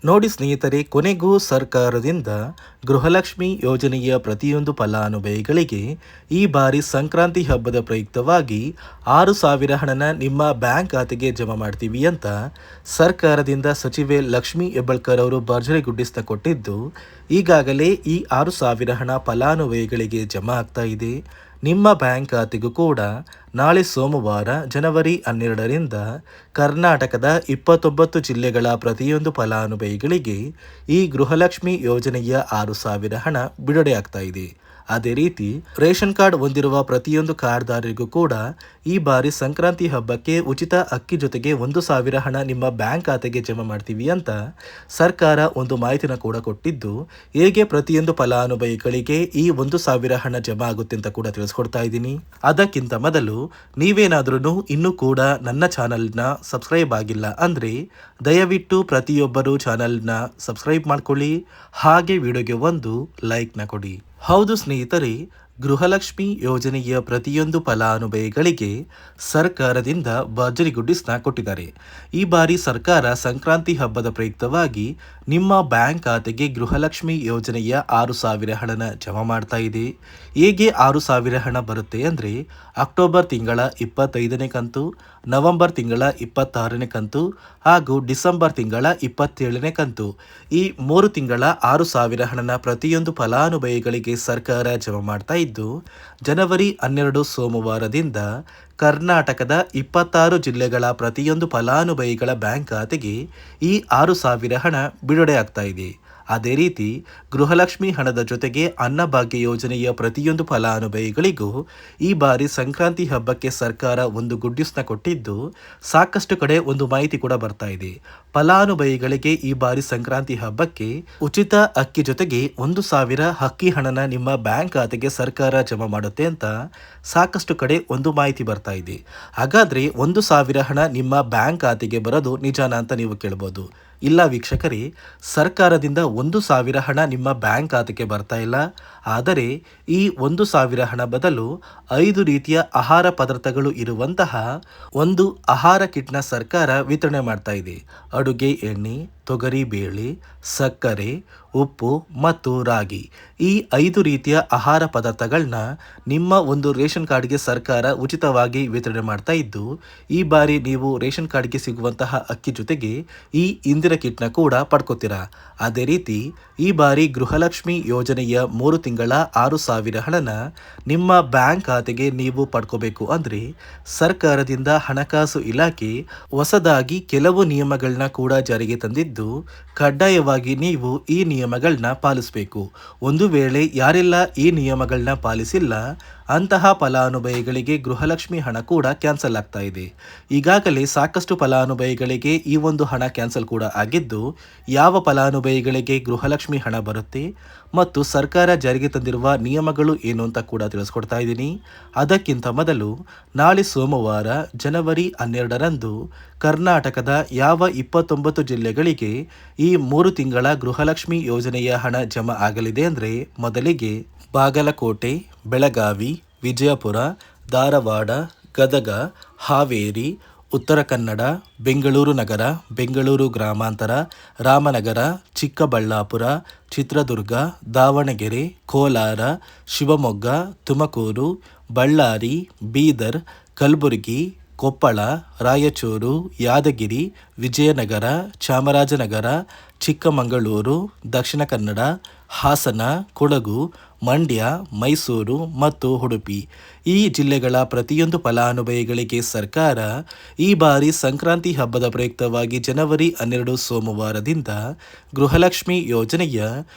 ನೋಡಿ ಸ್ನೇಹಿತರೆ, ಕೊನೆಗೂ ಸರ್ಕಾರದಿಂದ ಗೃಹಲಕ್ಷ್ಮಿ ಯೋಜನೆಯ ಪ್ರತಿಯೊಂದು ಫಲಾನುಭವಿಗಳಿಗೆ ಈ ಬಾರಿ ಸಂಕ್ರಾಂತಿ ಹಬ್ಬದ ಪ್ರಯುಕ್ತವಾಗಿ 6,000 ಹಣನ ನಿಮ್ಮ ಬ್ಯಾಂಕ್ ಖಾತೆಗೆ ಜಮಾ ಮಾಡ್ತೀವಿ ಅಂತ ಸರ್ಕಾರದಿಂದ ಸಚಿವೆ ಲಕ್ಷ್ಮಿ ಹೆಬ್ಬಾಳ್ಕರ್ ಅವರು ಭರ್ಜರಿ ಗುಡ್ಡಿಸ್ತಾ ಕೊಟ್ಟಿದ್ದು, ಈಗಾಗಲೇ ಈ 6,000 ಹಣ ಫಲಾನುಭವಿಗಳಿಗೆ ಜಮಾ ಆಗ್ತಾ ಇದೆ. ನಿಮ್ಮ ಬ್ಯಾಂಕ್ ಖಾತೆಗೂ ಕೂಡ ನಾಳೆ ಸೋಮವಾರ ಜನವರಿ 12ರಿಂದ ಕರ್ನಾಟಕದ 29 ಜಿಲ್ಲೆಗಳ ಪ್ರತಿಯೊಂದು ಫಲಾನುಭವಿಗಳಿಗೆ ಈ ಗೃಹಲಕ್ಷ್ಮಿ ಯೋಜನೆಯ 6,000 ಹಣ ಬಿಡುಗಡೆಯಾಗ್ತಾ ಇದೆ. ಅದೇ ರೀತಿ ರೇಷನ್ ಕಾರ್ಡ್ ಹೊಂದಿರುವ ಪ್ರತಿಯೊಂದು ಕಾರ್ಡ್ದಾರರಿಗೂ ಕೂಡ ಈ ಬಾರಿ ಸಂಕ್ರಾಂತಿ ಹಬ್ಬಕ್ಕೆ ಉಚಿತ ಅಕ್ಕಿ ಜೊತೆಗೆ 1,000 ಹಣ ನಿಮ್ಮ ಬ್ಯಾಂಕ್ ಖಾತೆಗೆ ಜಮಾ ಮಾಡ್ತೀವಿ ಅಂತ ಸರ್ಕಾರ ಒಂದು ಮಾಹಿತಿನ ಕೂಡ ಕೊಟ್ಟಿದ್ದು, ಹೇಗೆ ಪ್ರತಿಯೊಂದು ಫಲಾನುಭವಿಗಳಿಗೆ ಈ 1,000 ಹಣ ಜಮಾ ಆಗುತ್ತೆ ಅಂತ ಕೂಡ ತಿಳಿಸ್ಕೊಡ್ತಾ ಇದ್ದೀನಿ. ಅದಕ್ಕಿಂತ ಮೊದಲು ನೀವೇನಾದ್ರೂ ಇನ್ನೂ ಕೂಡ ನನ್ನ ಚಾನಲ್ನ ಸಬ್ಸ್ಕ್ರೈಬ್ ಆಗಿಲ್ಲ ಅಂದರೆ ದಯವಿಟ್ಟು ಪ್ರತಿಯೊಬ್ಬರು ಚಾನಲ್ನ ಸಬ್ಸ್ಕ್ರೈಬ್ ಮಾಡ್ಕೊಳ್ಳಿ, ಹಾಗೆ ವಿಡಿಯೋಗೆ ಒಂದು ಲೈಕ್ನ ಕೊಡಿ. ಹೌದು ಸ್ನೇಹಿತರೆ, ಗೃಹಲಕ್ಷ್ಮಿ ಯೋಜನೆಯ ಪ್ರತಿಯೊಂದು ಫಲಾನುಭವಿಗಳಿಗೆ ಸರ್ಕಾರದಿಂದ ಭರ್ಜರಿ ಗುಡ್ಡಿಸ್ನ ಕೊಟ್ಟಿದ್ದಾರೆ. ಈ ಬಾರಿ ಸರ್ಕಾರ ಸಂಕ್ರಾಂತಿ ಹಬ್ಬದ ಪ್ರಯುಕ್ತವಾಗಿ ನಿಮ್ಮ ಬ್ಯಾಂಕ್ ಖಾತೆಗೆ ಗೃಹಲಕ್ಷ್ಮಿ ಯೋಜನೆಯ 6,000 ಹಣನ ಜಮಾ ಮಾಡ್ತಾ ಇದೆ. ಹೇಗೆ 6,000 ಹಣ ಬರುತ್ತೆ ಅಂದರೆ ಅಕ್ಟೋಬರ್ ತಿಂಗಳ 25ನೇ ಕಂತು, ನವೆಂಬರ್ ತಿಂಗಳ 26ನೇ ಕಂತು ಹಾಗೂ ಡಿಸೆಂಬರ್ ತಿಂಗಳ 27ನೇ ಕಂತು, ಈ 3 ತಿಂಗಳ 6,000 ಹಣನ ಪ್ರತಿಯೊಂದು ಫಲಾನುಭವಿಗಳಿಗೆ ಸರ್ಕಾರ ಜಮಾ ಮಾಡ್ತಾ ಇದ್ದು, ಜನವರಿ 12 ಸೋಮವಾರದಿಂದ ಕರ್ನಾಟಕದ 26 ಜಿಲ್ಲೆಗಳ ಪ್ರತಿಯೊಂದು ಫಲಾನುಭವಿಗಳ ಬ್ಯಾಂಕ್ ಖಾತೆಗೆ ಈ 6,000 ಹಣ ಬಿಡುಗಡೆ ಆಗ್ತಾ ಇದೆ. ಅದೇ ರೀತಿ ಗೃಹಲಕ್ಷ್ಮಿ ಹಣದ ಜೊತೆಗೆ ಅನ್ನಭಾಗ್ಯ ಯೋಜನೆಯ ಪ್ರತಿಯೊಂದು ಫಲಾನುಭವಿಗಳಿಗೂ ಈ ಬಾರಿ ಸಂಕ್ರಾಂತಿ ಹಬ್ಬಕ್ಕೆ ಸರ್ಕಾರ ಒಂದು ಗುಡ್ ನ್ಯೂಸ್ನ ಕೊಟ್ಟಿದ್ದು, ಸಾಕಷ್ಟು ಕಡೆ ಒಂದು ಮಾಹಿತಿ ಕೂಡ ಬರ್ತಾ ಇದೆ. ಫಲಾನುಭವಿಗಳಿಗೆ ಈ ಬಾರಿ ಸಂಕ್ರಾಂತಿ ಹಬ್ಬಕ್ಕೆ ಉಚಿತ ಅಕ್ಕಿ ಜೊತೆಗೆ 1,000 ಅಕ್ಕಿ ಹಣನ ನಿಮ್ಮ ಬ್ಯಾಂಕ್ ಖಾತೆಗೆ ಸರ್ಕಾರ ಜಮಾ ಮಾಡುತ್ತೆ ಅಂತ ಸಾಕಷ್ಟು ಕಡೆ ಒಂದು ಮಾಹಿತಿ ಬರ್ತಾ ಇದೆ. ಹಾಗಾದ್ರೆ 1,000 ಹಣ ನಿಮ್ಮ ಬ್ಯಾಂಕ್ ಖಾತೆಗೆ ಬರೋದು ನಿಜಾನ ಅಂತ ನೀವು ಕೇಳ್ಬೋದು. ಇಲ್ಲ ವೀಕ್ಷಕರೇ, ಸರ್ಕಾರದಿಂದ 1,000 ಹಣ ನಿಮ್ಮ ಬ್ಯಾಂಕ್ ಖಾತೆಗೆ ಬರ್ತಾ ಇಲ್ಲ. ಆದರೆ ಈ 1,000 ಹಣ ಬದಲು 5 ರೀತಿಯ ಆಹಾರ ಪದಾರ್ಥಗಳು ಇರುವಂತಹ ಒಂದು ಆಹಾರ ಕಿಟ್ನ ಸರ್ಕಾರ ವಿತರಣೆ ಮಾಡ್ತಾ ಇದೆ. ಅಡುಗೆ ಎಣ್ಣೆ, ತೊಗರಿ ಬೇಳೆ, ಸಕ್ಕರೆ, ಉಪ್ಪು ಮತ್ತು ರಾಗಿ, ಈ 5 ರೀತಿಯ ಆಹಾರ ಪದಾರ್ಥಗಳನ್ನ ನಿಮ್ಮ ಒಂದು ರೇಷನ್ ಕಾರ್ಡ್ಗೆ ಸರ್ಕಾರ ಉಚಿತವಾಗಿ ವಿತರಣೆ ಮಾಡ್ತಾ ಇದ್ದು, ಈ ಬಾರಿ ನೀವು ರೇಷನ್ ಕಾರ್ಡ್ಗೆ ಸಿಗುವಂತಹ ಅಕ್ಕಿ ಜೊತೆಗೆ ಈ ಇಂದಿರಾ ಕಿಟ್ನ ಕೂಡ ಪಡ್ಕೋತೀರಾ. ಅದೇ ರೀತಿ ಈ ಬಾರಿ ಗೃಹಲಕ್ಷ್ಮಿ ಯೋಜನೆಯ 3 ತಿಂಗಳ 6,000 ಹಣನ ನಿಮ್ಮ ಬ್ಯಾಂಕ್ ಖಾತೆಗೆ ನೀವು ಪಡ್ಕೋಬೇಕು ಅಂದರೆ ಸರ್ಕಾರದಿಂದ ಹಣಕಾಸು ಇಲಾಖೆ ಹೊಸದಾಗಿ ಕೆಲವು ನಿಯಮಗಳನ್ನ ಕೂಡ ಜಾರಿಗೆ ತಂದಿದ್ದು, ಕಡ್ಡಾಯವಾಗಿ ನೀವು ಈ ನಿಯಮಗಳನ್ನ ಪಾಲಿಸಬೇಕು. ಒಂದು ವೇಳೆ ಯಾರೆಲ್ಲ ಈ ನಿಯಮಗಳನ್ನ ಪಾಲಿಸಿಲ್ಲ ಅಂತಹ ಫಲಾನುಭವಿಗಳಿಗೆ ಗೃಹಲಕ್ಷ್ಮಿ ಹಣ ಕೂಡ ಕ್ಯಾನ್ಸಲ್ ಆಗ್ತಾ ಇದೆ. ಈಗಾಗಲೇ ಸಾಕಷ್ಟು ಫಲಾನುಭವಿಗಳಿಗೆ ಈ ಒಂದು ಹಣ ಕ್ಯಾನ್ಸಲ್ ಕೂಡ ಆಗಿದ್ದು, ಯಾವ ಫಲಾನುಭವಿಗಳಿಗೆ ಗೃಹಲಕ್ಷ್ಮಿ ಹಣ ಬರುತ್ತೆ ಮತ್ತು ಸರ್ಕಾರ ಜಾರಿಗೆ ತಂದಿರುವ ನಿಯಮಗಳು ಏನು ಅಂತ ಕೂಡ ತಿಳಿಸ್ಕೊಡ್ತಾ ಇದ್ದೀನಿ. ಅದಕ್ಕಿಂತ ಮೊದಲು ನಾಳೆ ಸೋಮವಾರ ಜನವರಿ 12ರಂದು ಕರ್ನಾಟಕದ ಯಾವ 29 ಜಿಲ್ಲೆಗಳಿಗೆ ಈ 3 ತಿಂಗಳ ಗೃಹಲಕ್ಷ್ಮಿ ಯೋಜನೆಯ ಹಣ ಜಮಾ ಆಗಲಿದೆ ಅಂದರೆ ಮೊದಲಿಗೆ ಬಾಗಲಕೋಟೆ, ಬೆಳಗಾವಿ, ವಿಜಯಪುರ, ಧಾರವಾಡ, ಗದಗ, ಹಾವೇರಿ, ಉತ್ತರ ಕನ್ನಡ, ಬೆಂಗಳೂರು ನಗರ, ಬೆಂಗಳೂರು ಗ್ರಾಮಾಂತರ, ರಾಮನಗರ, ಚಿಕ್ಕಬಳ್ಳಾಪುರ, ಚಿತ್ರದುರ್ಗ, ದಾವಣಗೆರೆ, ಕೋಲಾರ, ಶಿವಮೊಗ್ಗ, ತುಮಕೂರು, ಬಳ್ಳಾರಿ, ಬೀದರ್, ಕಲಬುರಗಿ, ಕೊಪ್ಪಳ, ರಾಯಚೂರು, ಯಾದಗಿರಿ, ವಿಜಯನಗರ, ಚಾಮರಾಜನಗರ, ಚಿಕ್ಕಮಗಳೂರು, ದಕ್ಷಿಣ ಕನ್ನಡ, ಹಾಸನ, ಕೊಡಗು, ಮಂಡ್ಯ, ಮೈಸೂರು ಮತ್ತು ಉಡುಪಿ, ಈ ಜಿಲ್ಲೆಗಳ ಪ್ರತಿಯೊಂದು ಫಲಾನುಭವಿಗಳಿಗೆ ಸರ್ಕಾರ ಈ ಬಾರಿ ಸಂಕ್ರಾಂತಿ ಹಬ್ಬದ ಪ್ರಯುಕ್ತವಾಗಿ ಜನವರಿ 12 ಸೋಮವಾರದಿಂದ ಗೃಹಲಕ್ಷ್ಮಿ ಯೋಜನೆಯ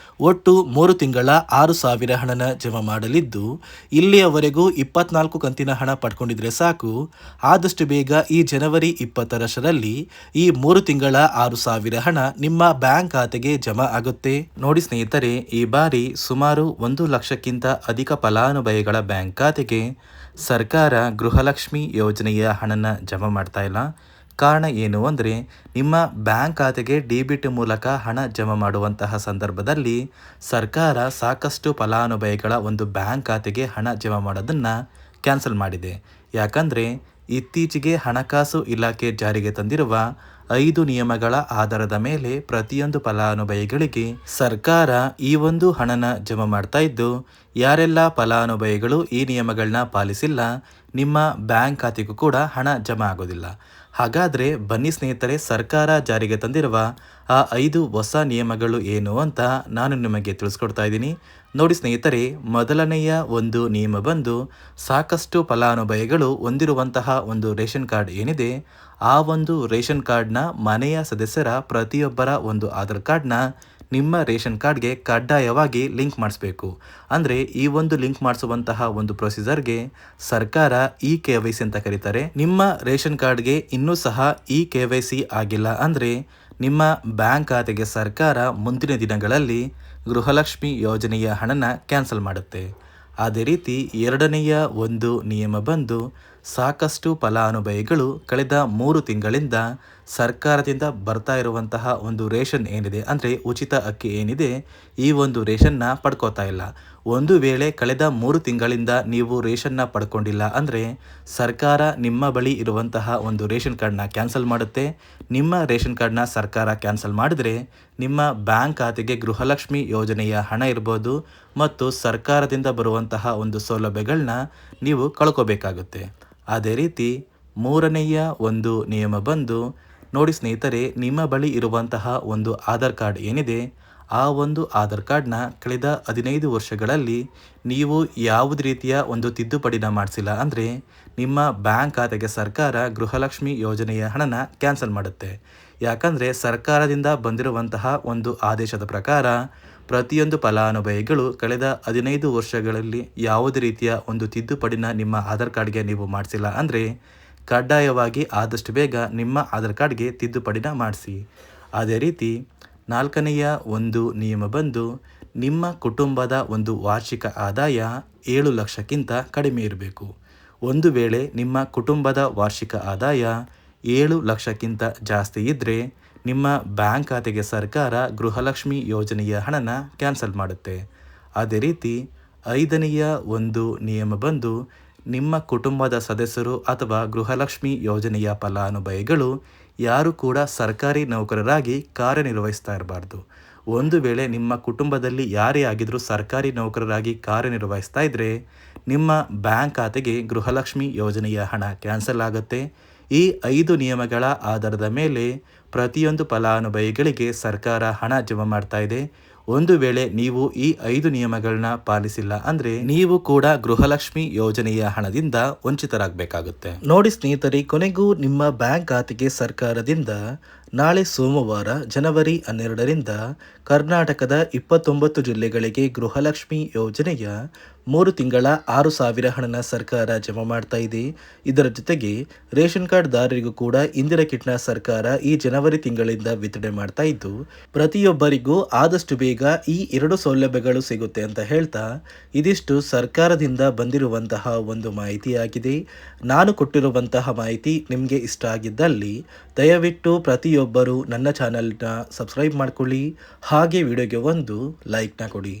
ಒಟ್ಟು 3 ತಿಂಗಳ 6,000 ಹಣನ ಜಮಾ ಮಾಡಲಿದ್ದು, ಇಲ್ಲಿಯವರೆಗೂ 24 ಕಂತಿನ ಹಣ ಪಡ್ಕೊಂಡಿದ್ರೆ ಸಾಕು. ಆದಷ್ಟು ಬೇಗ ಈ ಜನವರಿ 20ರಷ್ಟರಲ್ಲಿ ಈ 3 ತಿಂಗಳ 6,000 ಹಣ ನಿಮ್ಮ ಬ್ಯಾಂಕ್ ಖಾತೆಗೆ ಜಮಾ ಆಗುತ್ತೆ. ನೋಡಿ ಸ್ನೇಹಿತರೆ, ಈ ಬಾರಿ ಸುಮಾರು 1 ಲಕ್ಷಕ್ಕಿಂತ ಅಧಿಕ ಫಲಾನುಭವಿಗಳ ಬ್ಯಾಂಕ್ ಖಾತೆಗೆ ಸರ್ಕಾರ ಗೃಹಲಕ್ಷ್ಮಿ ಯೋಜನೆಯ ಹಣನ ಜಮಾ ಮಾಡ್ತಾ ಇಲ್ಲ. ಕಾರಣ ಏನು ಅಂದರೆ, ನಿಮ್ಮ ಬ್ಯಾಂಕ್ ಖಾತೆಗೆ ಡೆಬಿಟ್ ಮೂಲಕ ಹಣ ಜಮಾ ಮಾಡುವಂತಹ ಸಂದರ್ಭದಲ್ಲಿ ಸರ್ಕಾರ ಸಾಕಷ್ಟು ಫಲಾನುಭವಿಗಳ ಒಂದು ಬ್ಯಾಂಕ್ ಖಾತೆಗೆ ಹಣ ಜಮಾ ಮಾಡೋದನ್ನು ಕ್ಯಾನ್ಸಲ್ ಮಾಡಿದೆ. ಯಾಕಂದರೆ ಇತ್ತೀಚೆಗೆ ಹಣಕಾಸು ಇಲಾಖೆ ಜಾರಿಗೆ ತಂದಿರುವ 5 ನಿಯಮಗಳ ಆಧಾರದ ಮೇಲೆ ಪ್ರತಿಯೊಂದು ಫಲಾನುಭವಿಗಳಿಗೆ ಸರ್ಕಾರ ಈ ಒಂದು ಹಣನ ಜಮಾ ಮಾಡ್ತಾ ಇದ್ದು, ಯಾರೆಲ್ಲ ಫಲಾನುಭವಿಗಳು ಈ ನಿಯಮಗಳನ್ನ ಪಾಲಿಸಿಲ್ಲ, ನಿಮ್ಮ ಬ್ಯಾಂಕ್ ಖಾತೆಗೂ ಕೂಡ ಹಣ ಜಮಾ ಆಗೋದಿಲ್ಲ. ಹಾಗಾದರೆ ಬನ್ನಿ ಸ್ನೇಹಿತರೆ, ಸರ್ಕಾರ ಜಾರಿಗೆ ತಂದಿರುವ ಆ 5 ಹೊಸ ನಿಯಮಗಳು ಏನು ಅಂತ ನಾನು ನಿಮಗೆ ತಿಳಿಸ್ಕೊಡ್ತಾ ಇದ್ದೀನಿ. ನೋಡಿ ಸ್ನೇಹಿತರೆ, ಮೊದಲನೆಯ ಒಂದು ನಿಯಮ ಬಂದು, ಸಾಕಷ್ಟು ಫಲಾನುಭವಿಗಳು ಹೊಂದಿರುವಂತಹ ಒಂದು ರೇಷನ್ ಕಾರ್ಡ್ ಏನಿದೆ, ಆ ಒಂದು ರೇಷನ್ ಕಾರ್ಡ್ನ ಮನೆಯ ಸದಸ್ಯರ ಪ್ರತಿಯೊಬ್ಬರ ಒಂದು ಆಧಾರ್ ಕಾರ್ಡ್ನ ನಿಮ್ಮ ರೇಷನ್ ಕಾರ್ಡ್ಗೆ ಕಡ್ಡಾಯವಾಗಿ ಲಿಂಕ್ ಮಾಡಿಸ್ಬೇಕು. ಅಂದರೆ ಈ ಒಂದು ಲಿಂಕ್ ಮಾಡಿಸುವಂತಹ ಒಂದು ಪ್ರೊಸೀಜರ್ಗೆ ಸರ್ಕಾರ KYC ಅಂತ ಕರೀತಾರೆ. ನಿಮ್ಮ ರೇಷನ್ ಕಾರ್ಡ್ಗೆ ಇನ್ನೂ ಸಹ KYC ಆಗಿಲ್ಲ ಅಂದರೆ ನಿಮ್ಮ ಬ್ಯಾಂಕ್ ಖಾತೆಗೆ ಸರ್ಕಾರ ಮುಂದಿನ ದಿನಗಳಲ್ಲಿ ಗೃಹಲಕ್ಷ್ಮಿ ಯೋಜನೆಯ ಹಣನ ಕ್ಯಾನ್ಸಲ್ ಮಾಡುತ್ತೆ. ಅದೇ ರೀತಿ ಎರಡನೆಯ ಒಂದು ನಿಯಮ ಬಂದು, ಸಾಕಷ್ಟು ಫಲಾನುಭವಿಗಳು ಕಳೆದ 3 ತಿಂಗಳಿಂದ ಸರ್ಕಾರದಿಂದ ಬರ್ತಾ ಇರುವಂತಹ ಒಂದು ರೇಷನ್ ಏನಿದೆ, ಅಂದರೆ ಉಚಿತ ಅಕ್ಕಿ ಏನಿದೆ, ಈ ಒಂದು ರೇಷನ್ನ ಪಡ್ಕೋತಾ ಇಲ್ಲ. ಒಂದು ವೇಳೆ ಕಳೆದ 3 ತಿಂಗಳಿಂದ ನೀವು ರೇಷನ್ನ ಪಡ್ಕೊಂಡಿಲ್ಲ ಅಂದರೆ ಸರ್ಕಾರ ನಿಮ್ಮ ಬಳಿ ಇರುವಂತಹ ಒಂದು ರೇಷನ್ ಕಾರ್ಡ್ನ ಕ್ಯಾನ್ಸಲ್ ಮಾಡುತ್ತೆ. ನಿಮ್ಮ ರೇಷನ್ ಕಾರ್ಡ್ನ ಸರ್ಕಾರ ಕ್ಯಾನ್ಸಲ್ ಮಾಡಿದರೆ ನಿಮ್ಮ ಬ್ಯಾಂಕ್ ಖಾತೆಗೆ ಗೃಹಲಕ್ಷ್ಮಿ ಯೋಜನೆಯ ಹಣ ಇರ್ಬೋದು ಮತ್ತು ಸರ್ಕಾರದಿಂದ ಬರುವಂತಹ ಒಂದು ಸೌಲಭ್ಯಗಳನ್ನ ನೀವು ಕಳ್ಕೋಬೇಕಾಗುತ್ತೆ. ಅದೇ ರೀತಿ ಮೂರನೆಯ ಒಂದು ನಿಯಮ ಬಂದು, ನೋಡಿ ಸ್ನೇಹಿತರೆ, ನಿಮ್ಮ ಬಳಿ ಇರುವಂತಹ ಒಂದು ಆಧಾರ್ ಕಾರ್ಡ್ ಏನಿದೆ, ಆ ಒಂದು ಆಧಾರ್ ಕಾರ್ಡ್ನ ಕಳೆದ 15 ವರ್ಷಗಳಲ್ಲಿ ನೀವು ಯಾವುದೇ ರೀತಿಯ ಒಂದು ತಿದ್ದುಪಡಿನ ಮಾಡಿಸಿಲ್ಲ ಅಂದರೆ ನಿಮ್ಮ ಬ್ಯಾಂಕ್ ಖಾತೆಗೆ ಸರ್ಕಾರ ಗೃಹಲಕ್ಷ್ಮಿ ಯೋಜನೆಯ ಹಣನ ಕ್ಯಾನ್ಸಲ್ ಮಾಡುತ್ತೆ. ಯಾಕಂದರೆ ಸರ್ಕಾರದಿಂದ ಬಂದಿರುವಂತಹ ಒಂದು ಆದೇಶದ ಪ್ರಕಾರ ಪ್ರತಿಯೊಂದು ಫಲಾನುಭವಿಗಳು ಕಳೆದ 15 ವರ್ಷಗಳಲ್ಲಿ ಯಾವುದೇ ರೀತಿಯ ಒಂದು ತಿದ್ದುಪಡಿನ ನಿಮ್ಮ ಆಧಾರ್ ಕಾರ್ಡ್ಗೆ ನೀವು ಮಾಡಿಸಿಲ್ಲ ಅಂದರೆ ಕಡ್ಡಾಯವಾಗಿ ಆದಷ್ಟು ಬೇಗ ನಿಮ್ಮ ಆಧಾರ್ ಕಾರ್ಡ್ಗೆ ತಿದ್ದುಪಡಿನ ಮಾಡಿಸಿ. ಅದೇ ರೀತಿ ನಾಲ್ಕನೆಯ ಒಂದು ನಿಯಮ ಬಂದು, ನಿಮ್ಮ ಕುಟುಂಬದ ಒಂದು ವಾರ್ಷಿಕ ಆದಾಯ 7 ಲಕ್ಷಕ್ಕಿಂತ ಕಡಿಮೆ ಇರಬೇಕು. ಒಂದು ವೇಳೆ ನಿಮ್ಮ ಕುಟುಂಬದ ವಾರ್ಷಿಕ ಆದಾಯ 7 ಲಕ್ಷಕ್ಕಿಂತ ಜಾಸ್ತಿ ಇದ್ದರೆ ನಿಮ್ಮ ಬ್ಯಾಂಕ್ ಖಾತೆಗೆ ಸರ್ಕಾರ ಗೃಹಲಕ್ಷ್ಮಿ ಯೋಜನೆಯ ಹಣನ ಕ್ಯಾನ್ಸಲ್ ಮಾಡುತ್ತೆ. ಅದೇ ರೀತಿ ಐದನೆಯ ಒಂದು ನಿಯಮ ಬಂದು, ನಿಮ್ಮ ಕುಟುಂಬದ ಸದಸ್ಯರು ಅಥವಾ ಗೃಹಲಕ್ಷ್ಮಿ ಯೋಜನೆಯ ಫಲಾನುಭವಿಗಳು ಯಾರು ಕೂಡ ಸರ್ಕಾರಿ ನೌಕರರಾಗಿ ಕಾರ್ಯನಿರ್ವಹಿಸ್ತಾ ಇರಬಾರ್ದು. ಒಂದು ವೇಳೆ ನಿಮ್ಮ ಕುಟುಂಬದಲ್ಲಿ ಯಾರೇ ಆಗಿದ್ರೂ ಸರ್ಕಾರಿ ನೌಕರರಾಗಿ ಕಾರ್ಯನಿರ್ವಹಿಸ್ತಾ ಇದ್ದರೆ ನಿಮ್ಮ ಬ್ಯಾಂಕ್ ಖಾತೆಗೆ ಗೃಹಲಕ್ಷ್ಮಿ ಯೋಜನೆಯ ಹಣ ಕ್ಯಾನ್ಸಲ್ ಆಗುತ್ತೆ. ಈ 5 ನಿಯಮಗಳ ಆಧಾರದ ಮೇಲೆ ಪ್ರತಿಯೊಂದು ಫಲಾನುಭವಿಗಳಿಗೆ ಸರ್ಕಾರ ಹಣ ಜಮಾ ಮಾಡ್ತಾ ಇದೆ. ಒಂದು ವೇಳೆ ನೀವು ಈ 5 ನಿಯಮಗಳನ್ನ ಪಾಲಿಸಿಲ್ಲ ಅಂದರೆ ನೀವು ಕೂಡ ಗೃಹಲಕ್ಷ್ಮಿ ಯೋಜನೆಯ ಹಣದಿಂದ ವಂಚಿತರಾಗಬೇಕಾಗುತ್ತೆ. ನೋಡಿ ಸ್ನೇಹಿತರೆ, ಕೊನೆಗೂ ನಿಮ್ಮ ಬ್ಯಾಂಕ್ ಖಾತೆಗೆ ಸರ್ಕಾರದಿಂದ ನಾಳೆ ಸೋಮವಾರ ಜನವರಿ 12ರಿಂದ ಕರ್ನಾಟಕದ 29 ಜಿಲ್ಲೆಗಳಿಗೆ ಗೃಹಲಕ್ಷ್ಮಿ ಯೋಜನೆಯ 3 ತಿಂಗಳ 6,000 ಹಣನ ಸರ್ಕಾರ ಜಮಾ ಮಾಡ್ತಾ ಇದೆ. ಇದರ ಜೊತೆಗೆ ರೇಷನ್ ಕಾರ್ಡ್ ದಾರರಿಗೂ ಕೂಡ ಇಂದಿರಾ ಕಿಟ್ನ ಸರ್ಕಾರ ಈ ಜನವರಿ ತಿಂಗಳಿಂದ ವಿತರಣೆ ಮಾಡ್ತಾ ಇದ್ದು, ಪ್ರತಿಯೊಬ್ಬರಿಗೂ ಆದಷ್ಟು ಬೇಗ ಈ 2 ಸೌಲಭ್ಯಗಳು ಸಿಗುತ್ತೆ ಅಂತ ಹೇಳ್ತಾ, ಇದಿಷ್ಟು ಸರ್ಕಾರದಿಂದ ಬಂದಿರುವಂತಹ ಒಂದು ಮಾಹಿತಿಯಾಗಿದೆ. ನಾನು ಕೊಟ್ಟಿರುವಂತಹ ಮಾಹಿತಿ ನಿಮಗೆ ಇಷ್ಟ ಆಗಿದ್ದಲ್ಲಿ ದಯವಿಟ್ಟು ಪ್ರತಿಯೊಬ್ಬರು ನನ್ನ ಚಾನಲ್ನ ಸಬ್ಸ್ಕ್ರೈಬ್ ಮಾಡ್ಕೊಳ್ಳಿ, ಹಾಗೆ ವಿಡಿಯೋಗೆ ಒಂದು ಲೈಕ್ನ ಕೊಡಿ.